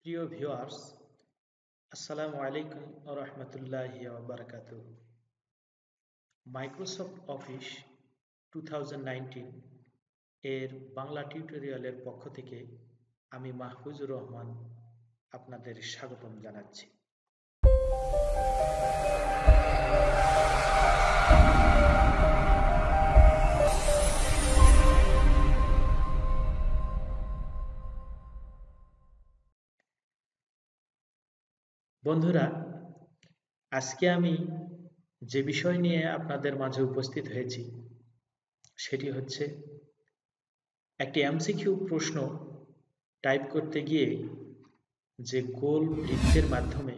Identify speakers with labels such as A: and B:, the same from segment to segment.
A: প্রিয় ভিউয়ার্স, আসসালামু আলাইকুম ওয়া রাহমাতুল্লাহি ওয়া বারাকাতুহু। মাইক্রোসফট অফিস 2019 এর বাংলা টিউটোরিয়ালের পক্ষ থেকে আমি মাহফুজুর রহমান আপনাদের স্বাগতম জানাচ্ছি। বন্ধুরা, আজকে আমি যে বিষয় নিয়ে আপনাদের মাঝে উপস্থিত হয়েছি সেটি হচ্ছে একটি এমসিকিউ প্রশ্ন টাইপ করতে গিয়ে যে গোল বৃত্তের মাধ্যমে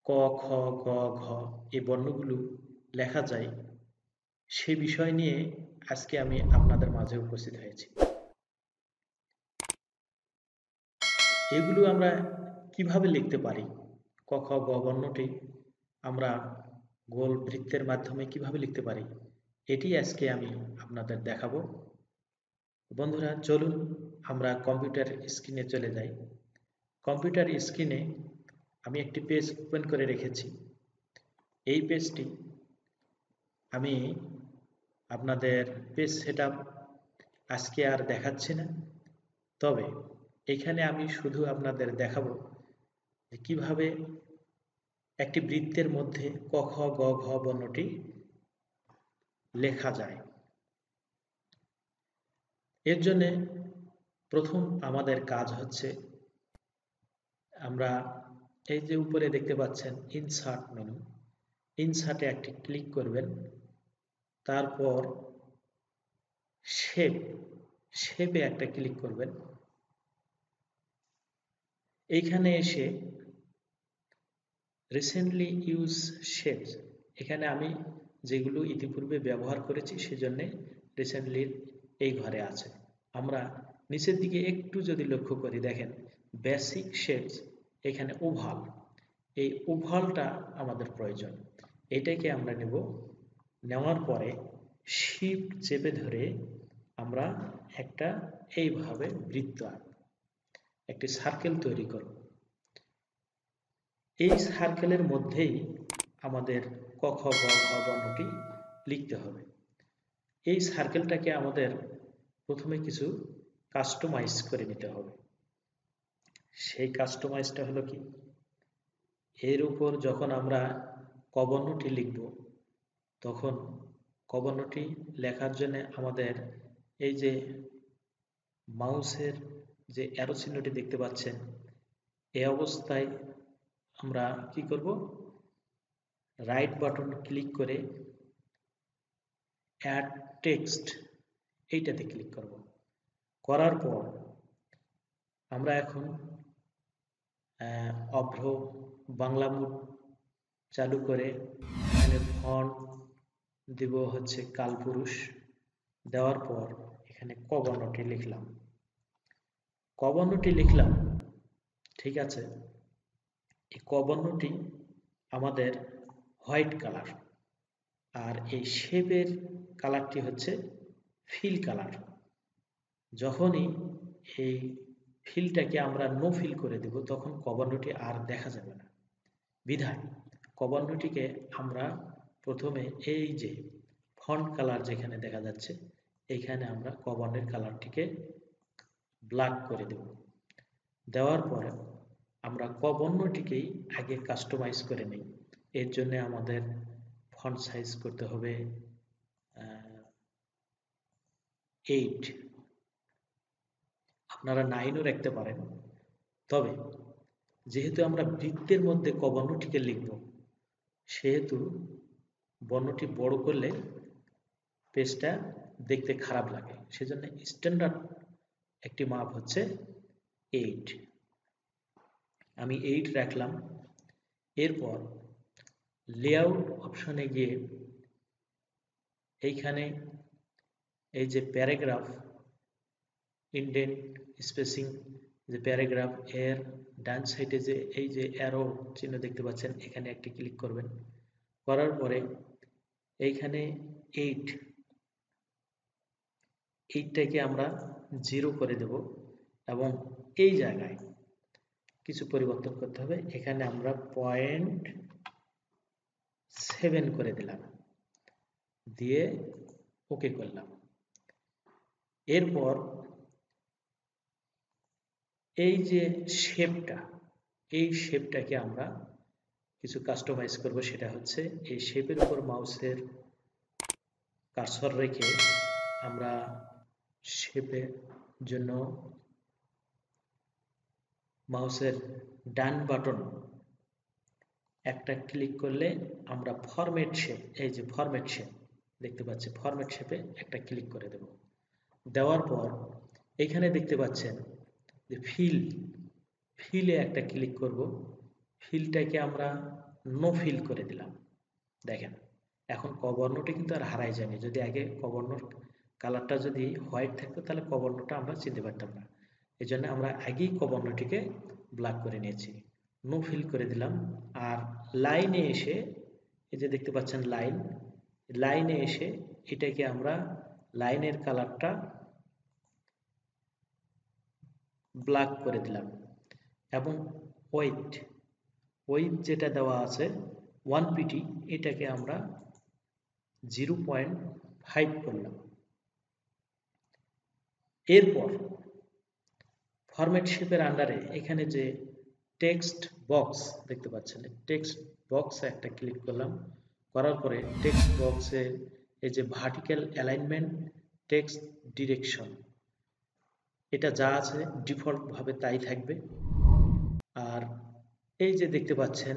A: ক, খ, গ, ঘ এই বর্ণগুলো লেখা যায় সে বিষয় নিয়ে আজকে আমি আপনাদের মাঝে উপস্থিত হয়েছি। এগুলো আমরা কিভাবে লিখতে পারি, ক, খ, গ বর্ণটি আমরা গোল বৃত্তের মাধ্যমে কিভাবে লিখতে পারি, এটি আজকে আমি আপনাদের দেখাবো। বন্ধুরা, চলুন আমরা কম্পিউটার স্ক্রিনে চলে যাই। কম্পিউটার স্ক্রিনে আমি একটি পেজ ওপেন করে রেখেছি। এই পেজটি আমি আপনাদের পেজ সেটআপ আজকে আর দেখাচ্ছি না, তবে এখানে আমি শুধু আপনাদের দেখাবো যে কিভাবে একটি বৃত্তের মধ্যে ক, খ, গ, ঘ বর্ণটি লেখা যায়। এর জন্য প্রথম আমাদের কাজ হচ্ছে, আমরা এই যে উপরে দেখতে পাচ্ছেন ইনসার্ট মেনু, ইনসার্টে একটি ক্লিক করবেন, তারপর শেপে একটা ক্লিক করবেন। এইখানে এসে রিসেন্টলি ইউজ শেপস, এখানে আমি যেগুলো ইতিপূর্বে ব্যবহার করেছি সেজন্য রিসেন্টলি এই ঘরে আছে। আমরা নিচের দিকে একটু যদি লক্ষ্য করি, দেখেন বেসিক শেপস, এখানে ওভাল, এই ওভালটা আমাদের প্রয়োজন। এটাকে আমরা নেব, নেওয়ার পরে শিফট চেপে ধরে আমরা একটা এইভাবে বৃত্ত একটি সার্কেল তৈরি করব। এই সার্কেলের মধ্যেই আমাদের ক, খ, গ, ঘ বর্ণটি লিখতে হবে। এই সার্কেলটাকে আমাদের প্রথমে কিছু কাস্টমাইজ করে নিতে হবে। সেই কাস্টমাইজটা হলো কি, এর উপর যখন আমরা ক বর্ণটি লিখব, তখন ক বর্ণটি লেখার জন্য আমাদের এই যে মাউসের যে অ্যারো চিহ্নটি দেখতে পাচ্ছেন, এই অবস্থায় আমরা কি করব, রাইট বাটন ক্লিক করে অ্যাড টেক্সট এইটাতে ক্লিক করব। করার পর আমরা এখন অভ্র বাংলা মুড চালু করে এখানে ফন্ট দিব হচ্ছে কালপুরুষ, দেওয়ার পর এখানে ক বর্ণটি লিখলাম। ক বর্ণটি লিখলাম, ঠিক আছে। এই ক বর্ণটি আমাদের হোয়াইট কালার, আর এই শেপের কালারটি হচ্ছে ফিল কালার। যখনই এই ফিলটাকে আমরা নো ফিল করে দেব, তখন ক বর্ণটি আর দেখা যাবে না। বিধায় ক বর্ণটিকে আমরা প্রথমে এই যে ফন্ট কালার যেখানে দেখা যাচ্ছে, এইখানে আমরা ক বর্ণের কালারটিকে ব্ল্যাক করে দেব। দেওয়ার পরে আমরা ক বর্ণটিকেই আগে কাস্টমাইজ করে নিই। এর জন্য আমাদের ফন্ট সাইজ করতে হবে 8, আপনারা 9ও রাখতে পারেন। তবে যেহেতু আমরা বৃত্তের মধ্যে ক বর্ণটিকে লিখব, সেহেতু বর্ণটি বড় করলে পেজটা দেখতে খারাপ লাগে, সেজন্য স্ট্যান্ডার্ড একটি মাপ হচ্ছে 8। আমি 8 রাখলাম। এরপর লেআউট অপশনে গিয়ে এইখানে এই যে প্যারাগ্রাফ ইনডেন্ট স্পেসিং, যে প্যারাগ্রাফ এর ডান সাইডে যে এই যে অ্যারো চিহ্ন দেখতে পাচ্ছেন, এখানে একটি ক্লিক করবেন। করার পরে এইখানে 8টাকে আমরা 0 করে দেব, এবং এই জায়গায় কিছু পরিবর্তন করতে হবে। এখানে আমরা 0.7 করে দিলাম, দিয়ে ওকে করলাম। এরপর এই যে শেপটা, এই শেপটাকে আমরা কিছু কাস্টমাইজ করব। সেটা হচ্ছে এই শেপের উপর মাউসের কার্সর রেখে আমরা শেপের জন্য মাউসের ডান বাটন একটা ক্লিক করলে আমরা ফরম্যাট শেপ, এই যে ফরম্যাট শেপ দেখতে পাচ্ছি, ফরম্যাট শেপে একটা ক্লিক করে দেব। দেওয়ার পর এখানে দেখতে পাচ্ছেন যে ফিলে একটা ক্লিক করব। ফিলটাকে আমরা নো ফিল করে দিলাম। দেখেন এখন কবর্ণটি কিন্তু আর হারাই যায়নি। যদি আগে কবর্ণর কালারটা যদি হোয়াইট থাকতো তাহলে কবর্ণটা আমরা চিনতে পারতাম না। এই জন্য আমরা আগেই কবর্ণটিকে ব্ল্যাক করে নিয়েছি, নো ফিল করে দিলাম। আর লাইনে এসে এই যে দেখতে পাচ্ছেন লাইনে এসে এটাকে আমরা লাইনের কালারটা ব্ল্যাক করে দিলাম। এবং ওয়েট যেটা দেওয়া আছে 1 pt, এটাকে আমরা 0.5 করলাম। এরপর ফরম্যাট শেপের আন্ডারে এখানে যে টেক্সট বক্স দেখতে পাচ্ছেন, টেক্সট বক্সে একটা ক্লিক করলাম। করার পরে টেক্সট বক্সে এই যে ভার্টিক্যাল অ্যালাইনমেন্ট, টেক্সট ডিরেকশন, এটা যা আছে ডিফল্ট ভাবে তাই থাকবে। আর এই যে দেখতে পাচ্ছেন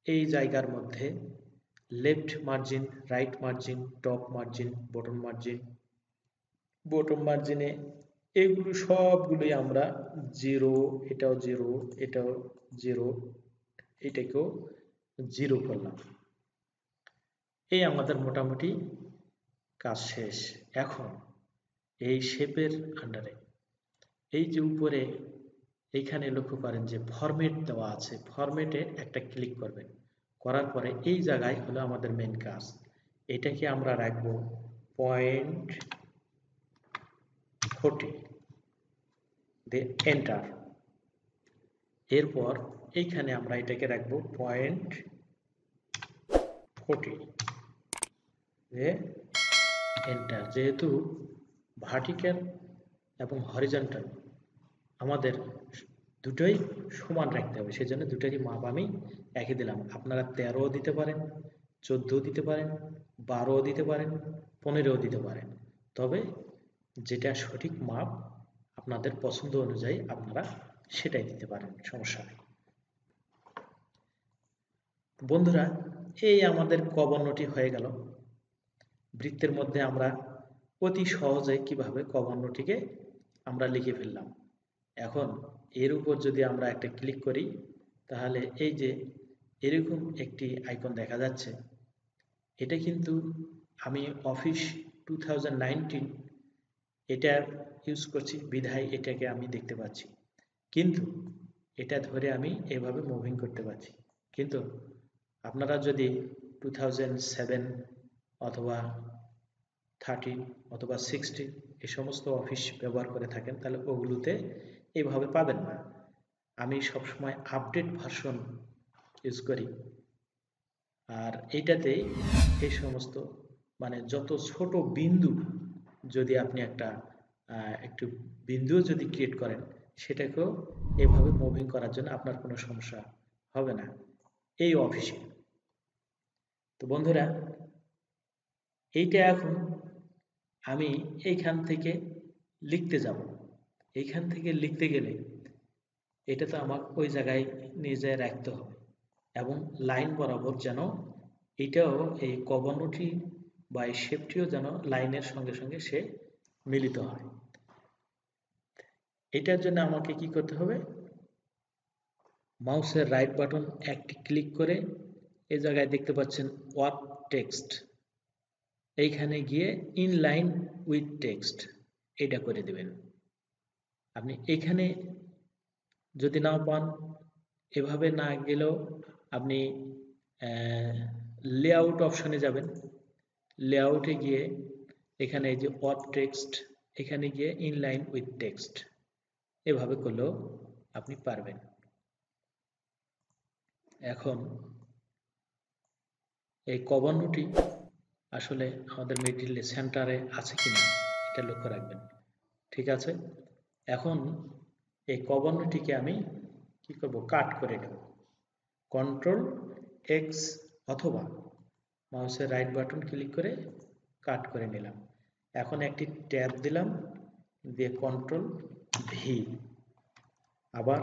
A: এই জায়গার মধ্যে left margin, right margin, top margin, bottom মার্জিনে এগুলো সবগুলোই আমরা 0, এটাও 0, এটাও 0, এটাকেও 0 করলাম। এই আমাদের মোটামুটি কাজ শেষ। এখন এই শেপের আন্ডারে এই যে উপরে এইখানে লক্ষ্য করেন যে ফরম্যাট দেওয়া আছে, ফরম্যাটে একটা ক্লিক করবেন। করার পরে এই জায়গায় হলো আমাদের মেন কাজ। এটাকে আমরা রাখবো 0.40 দিয়ে এন্টার। এরপর এইখানে আমরা এটাকে রাখবো 0.40 দিয়ে এন্টার। যেহেতু ভার্টিক্যাল এবং হরিজন্টাল আমাদের দুটোই সমান রাখতে হবে, সেজন্য দুটোরই মাপ আমি একই দিলাম। আপনারা 13ও দিতে পারেন, 14ও দিতে পারেন, 12ও দিতে পারেন, 15ও দিতে পারেন। তবে যেটা সঠিক মাপ আপনাদের পছন্দ অনুযায়ী আপনারা সেটাই দিতে পারেন, সমস্যা নেই। বন্ধুরা, এই আমাদের কবর্ণটি হয়ে গেল। বৃত্তের মধ্যে আমরা অতি সহজে কিভাবে কবর্ণটিকে আমরা লিখে ফেললাম। এখন এর উপর যদি আমরা একটা ক্লিক করি তাহলে এই যে এরকম একটি আইকন দেখা যাচ্ছে। এটা কিন্তু আমি অফিস 2019 এটা ইউজ করছি বিধায় এটাকে আমি দেখতে পাচ্ছি, কিন্তু এটা ধরে আমি এভাবে মুভিং করতে পারছি। কিন্তু আপনারা যদি 2007 অথবা 13 অথবা 16 এই সমস্ত অফিস ব্যবহার করে থাকেন তাহলে ওগুলোতে এইভাবে পাবেন না। আমি সবসময় আপডেট ভার্সন ইউজ করি। আর এইটাতে এই সমস্ত মানে যত ছোট বিন্দু যদি আপনি একটু বিন্দু যদি ক্রিয়েট করেন সেটাকেও এভাবে মুভিং করার জন্য আপনার কোনো সমস্যা হবে না এই অফিসে। তো বন্ধুরা, এইটা এখন আমি এইখান থেকে লিখতে যাব। এইখান থেকে লিখতে গেলে এটা তো আমার ওই জায়গায় নিয়ে যায় রাখতে হবে এবং লাইন বরাবর যেন এটাও এই কবর্ণটি বা এই শেপটিও যেন লাইনের সঙ্গে সঙ্গে সে মিলিত হয়। এটার জন্য আমাকে কি করতে হবে, মাউসের রাইট বাটন একটি ক্লিক করে এই জায়গায় দেখতে পাচ্ছেন ওয়ার্ক টেক্সট, এইখানে গিয়ে ইন লাইন উইথ টেক্সট এটা করে দেবেন। আপনি এখানে যদি নাও পান, এভাবে না গেলেও আপনি লেআউট অপশনে যাবেন। লেআউটে গিয়ে এখানে এই যে ওয়ার্ক টেক্সট, এখানে গিয়ে ইনলাইন উইথ টেক্সট এভাবে করলেও আপনি পারবেন। এখন এই ক বর্ণটি আসলে আমাদের মিডল সেন্টারে আছে কিনা এটা লক্ষ্য রাখবেন। ঠিক আছে, এখন এই ক বর্ণটিকে আমি কি করব, কাট করে নেব। কন্ট্রোল এক্স অথবা মাউসের রাইট বাটন ক্লিক করে কাট করে নিলাম। এখন একটি ট্যাব দিলাম, দিয়ে কন্ট্রোল ভি, আবার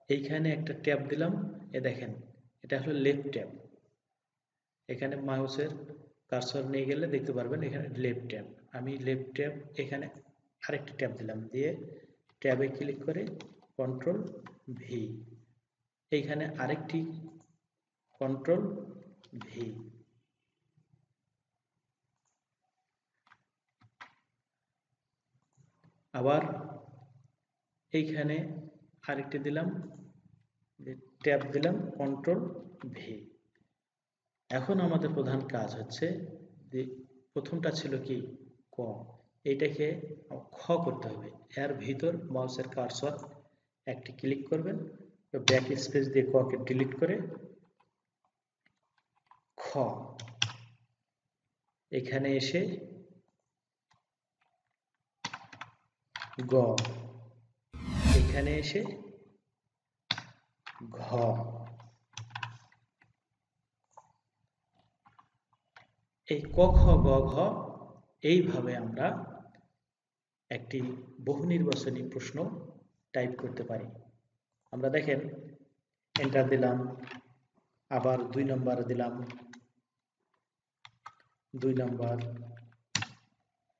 A: এইখানে একটা ট্যাব দিলাম। এ দেখেন, এটা হলো লেফট ট্যাব। এখানে মাউসের কার্সর নিয়ে গেলে দেখতে পারবেন এখানে লেফট ট্যাব। আমি লেফট ট্যাব, এখানে আরেকটি ট্যাব দিলাম, দিয়ে ট্যাবে ক্লিক করে কন্ট্রোল ভি, এইখানে আরেকটি কন্ট্রোল ভি, আবার এইখানে আরেকটি দিলাম, ট্যাব দিলাম কন্ট্রোল ভি। এখন আমাদের প্রধান কাজ হচ্ছে যে প্রথমটা ছিল কি ক, এইটাকে খ করতে হবে। এর ভিতর মাউসের কার্সর একটি ক্লিক করবেন, ব্যাক স্পেস দিয়ে ককে ডিলিট করে খ, এখানে এসে গ, এখানে এসে ঘ। এই ক খ গ ঘ, এইভাবে আমরা একটি বহু নির্বাচনী প্রশ্ন টাইপ করতে পারি। আমরা দেখেন, এন্টার দিলাম, আবার 2 নম্বর দিলাম, 2 নম্বর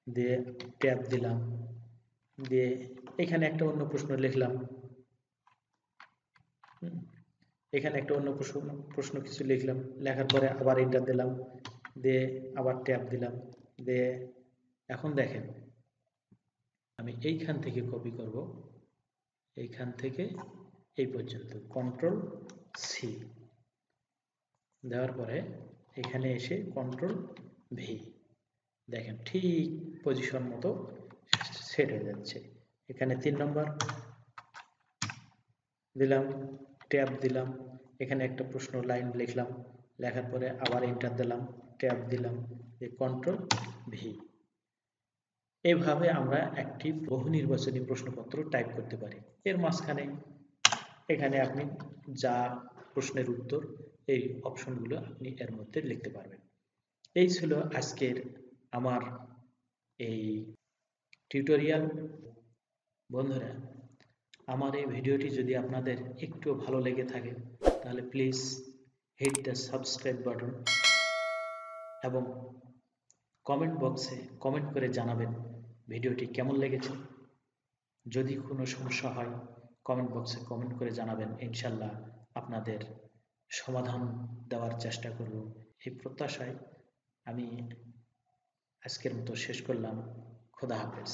A: দিয়ে ট্যাব দিলাম, দিয়ে এখানে একটা অন্য প্রশ্ন লিখলাম, এখানে একটা অন্য প্রশ্ন কিছু লিখলাম, লেখার পরে আবার এন্টার দিলাম, দিয়ে আবার ট্যাব দিলাম, দিয়ে এখন দেখেন আমি এইখান থেকে কপি করব, এইখান থেকে এই পর্যন্ত কন্ট্রোল সি দেওয়ার পরে এখানে এসে কন্ট্রোল ভি, দেখেন ঠিক পজিশন মতো সেট হয়ে যাচ্ছে। এখানে 3 নম্বর দিলাম, ট্যাব দিলাম, এখানে একটা প্রশ্ন লাইন লিখলাম, লেখার পরে আবার এন্টার দিলাম, ট্যাব দিলাম, কন্ট্রোল ভি। এভাবে আমরা একটি বহু নির্বাচনী প্রশ্নপত্র টাইপ করতে পারি। এর মাঝখানে এখানে আপনি যা প্রশ্নের উত্তর, এই অপশনগুলো আপনি এর মধ্যে লিখতে পারবেন। এই ছিল আজকের আমার এই টিউটোরিয়াল। বন্ধুরা, আমার এই ভিডিওটি যদি আপনাদের একটু ভালো লেগে থাকে তাহলে please hit the subscribe button এবং কমেন্ট বক্সে কমেন্ট করে জানাবেন ভিডিওটি কেমন লেগেছে। যদি কোনো সমস্যা হয় কমেন্ট বক্সে কমেন্ট করে জানাবেন, ইনশাল্লাহ আপনাদের সমাধান দেওয়ার চেষ্টা করব। এই প্রত্যাশায় আমি আজকের মতো শেষ করলাম। খোদা হাফেজ।